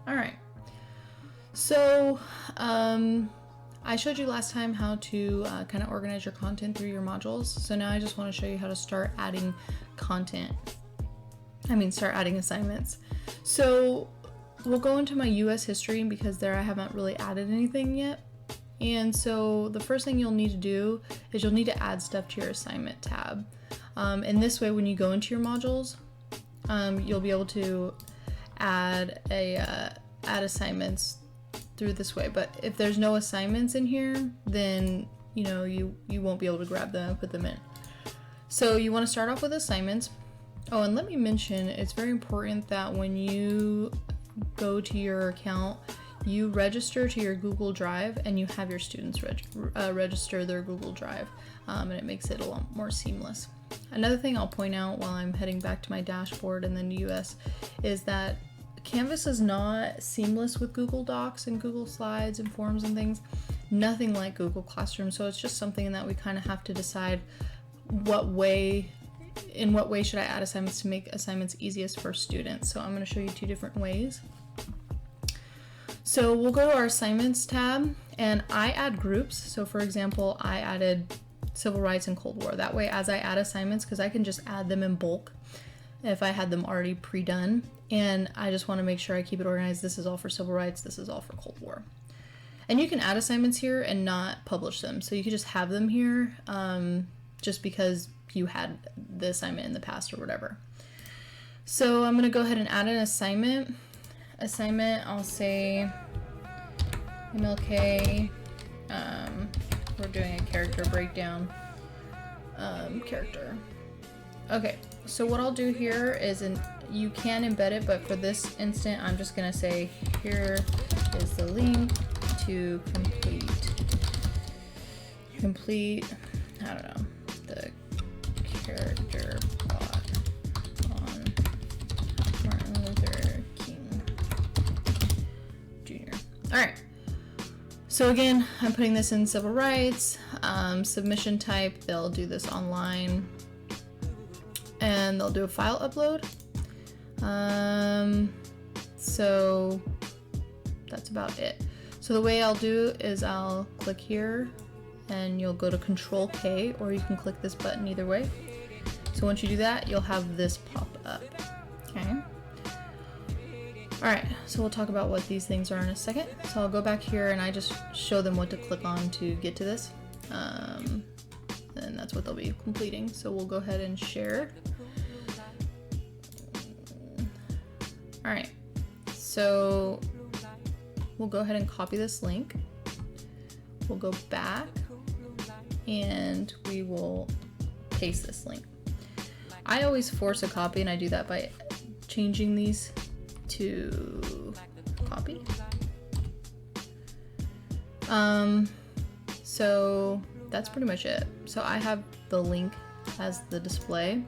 All right. So, I showed you last time how to kind of organize your content through your modules. So now I just want to show you how to start adding content. Start adding assignments. So we'll go into my US history because there I haven't really added anything yet. And so the first thing you'll need to do is you'll need to add stuff to your assignment tab. And this way, when you go into your modules, you'll be able to add assignments through this way. But if there's no assignments in here, then you won't be able to grab them and put them in. So you want to start off with assignments. Oh, and let me mention, it's very important that when you go to your account, you register to your Google Drive and you have your students register their Google Drive, and it makes it a lot more seamless. Another thing I'll point out while I'm heading back to my dashboard and then the US is that Canvas is not seamless with Google Docs and Google Slides and forms and things. Nothing like Google Classroom, so it's just something that we kind of have to decide in what way should I add assignments to make assignments easiest for students. So I'm going to show you two different ways. So we'll go to our assignments tab and I add groups. So for example, I added civil rights and Cold War. That way, as I add assignments, because I can just add them in bulk if I had them already pre-done, and I just want to make sure I keep it organized. This is all for civil rights, this is all for Cold War. And you can add assignments here and not publish them. So you could just have them here just because you had the assignment in the past or whatever. So I'm going to go ahead and add an assignment. I'll say MLK. We're doing a character breakdown. Character. Okay, so what I'll do here is, you can embed it, but for this instant, I'm just gonna say, here is the link to complete, I don't know, the character plot on Martin Luther King Jr. All right. So again, I'm putting this in civil rights, submission type, they'll do this online, and they'll do a file upload. So that's about it. So the way I'll do is I'll click here, and you'll go to Control K, or you can click this button either way. So once you do that, you'll have this pop up, okay? Alright, so we'll talk about what these things are in a second. So I'll go back here and I just show them what to click on to get to this. And that's what they'll be completing. So we'll go ahead and share. Alright, so we'll go ahead and copy this link. We'll go back and we will paste this link. I always force a copy, and I do that by changing these to copy. So that's pretty much it. So I have the link as the display,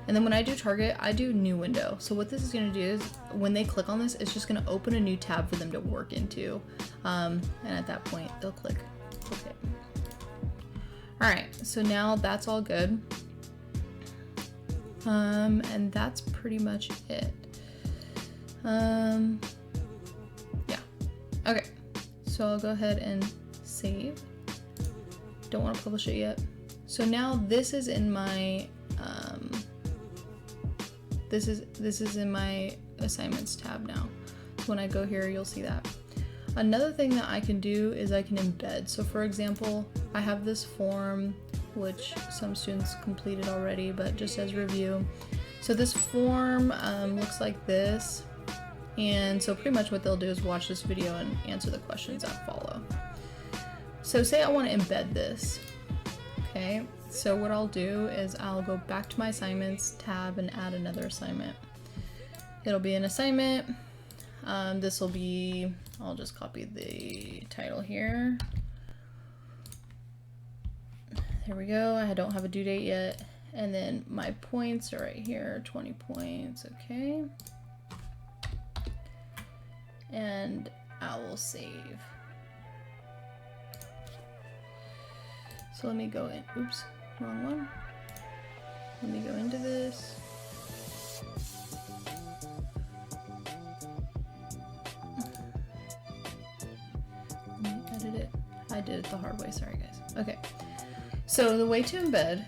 and then when I do target, I do new window. So what this is going to do is when they click on this, it's just going to open a new tab for them to work into, and at that point they'll click OK. Alright, so now that's all good, and that's pretty much it. Yeah. Okay, so I'll go ahead and save. Don't want to publish it yet. So now this is in my this is in my assignments tab now. So when I go here, you'll see that. Another thing that I can do is I can embed. So for example, I have this form which some students completed already, but just as review. So this form looks like this. And so pretty much what they'll do is watch this video and answer the questions that follow. So say I want to embed this. Okay, so what I'll do is I'll go back to my assignments tab and add another assignment. It'll be an assignment. This will be, I'll just copy the title here. There we go. I don't have a due date yet. And then my points are right here, 20 points, okay. And I will save. So let me go in, oops, wrong one. Let me go into this. edit it. I did it the hard way, sorry guys. Okay, so the way to embed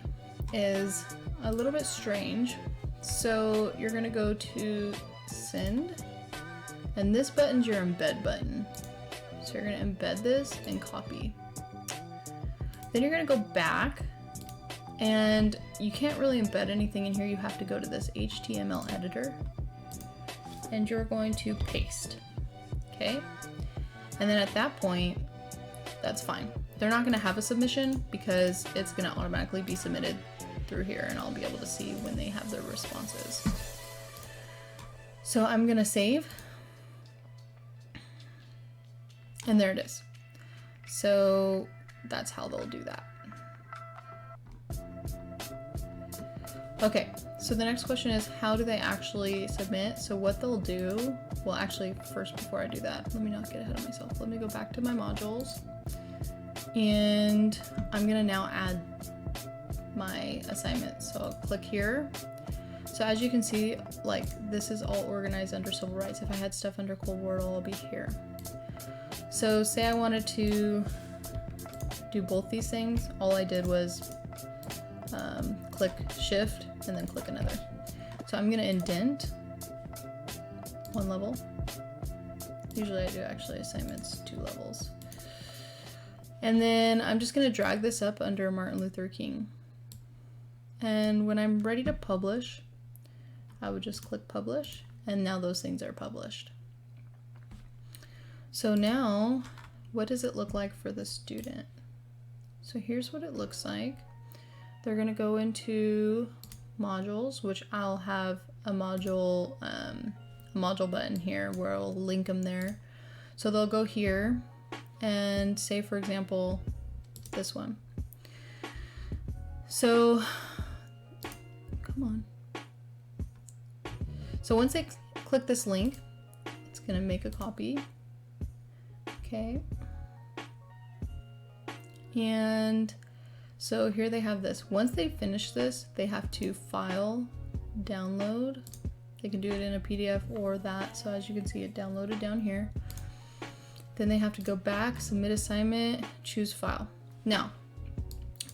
is a little bit strange. So you're gonna go to send, and this button's your embed button. So you're gonna embed this and copy. Then you're gonna go back, and you can't really embed anything in here. You have to go to this HTML editor, and you're going to paste, okay? And then at that point, that's fine. They're not gonna have a submission because it's gonna automatically be submitted through here, and I'll be able to see when they have their responses. So I'm gonna save, and there it is. So that's how they'll do that. Okay, so the next question is, how do they actually submit? So what they'll do, well actually first before I do that, let me not get ahead of myself. Let me go back to my modules, and I'm gonna now add my assignment. So I'll click here. So as you can see, like this is all organized under civil rights. If I had stuff under Cold War, it'll all be here. So say I wanted to do both these things, all I did was click shift and then click another. So I'm gonna indent one level. Usually I do actually assignments 2 levels. And then I'm just gonna drag this up under Martin Luther King. And when I'm ready to publish, I would just click publish, and now those things are published. So now, what does it look like for the student? So here's what it looks like. They're gonna go into modules, which I'll have a module button here where I'll link them there. So they'll go here and say, for example, this one. So, come on. So once they click this link, it's gonna make a copy. Okay. And so here they have this. Once they finish this, they have to file, download. They can do it in a PDF or that. So as you can see, it downloaded down here. Then they have to go back, submit assignment, choose file. Now,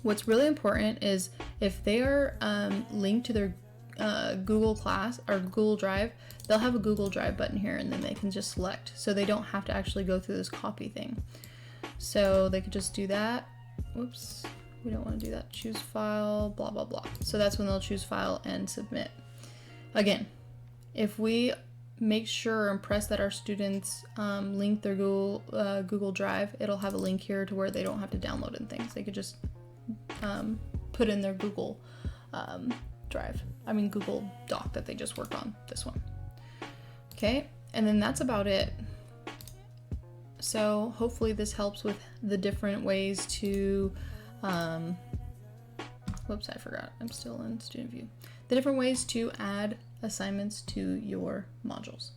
what's really important is if they are linked to their Google Class or Google Drive, they'll have a Google Drive button here, and then they can just select. So they don't have to actually go through this copy thing. So they could just do that. Whoops, we don't want to do that. Choose file, blah, blah, blah. So that's when they'll choose file and submit. Again, if we make sure and press that our students link their Google Drive, it'll have a link here to where they don't have to download and things. They could just put in their Google Drive. I mean Google Doc that they just worked on, this one. Okay, and then that's about it. So hopefully this helps with the different ways to, whoops, I forgot, I'm still in student view. The different ways to add assignments to your modules.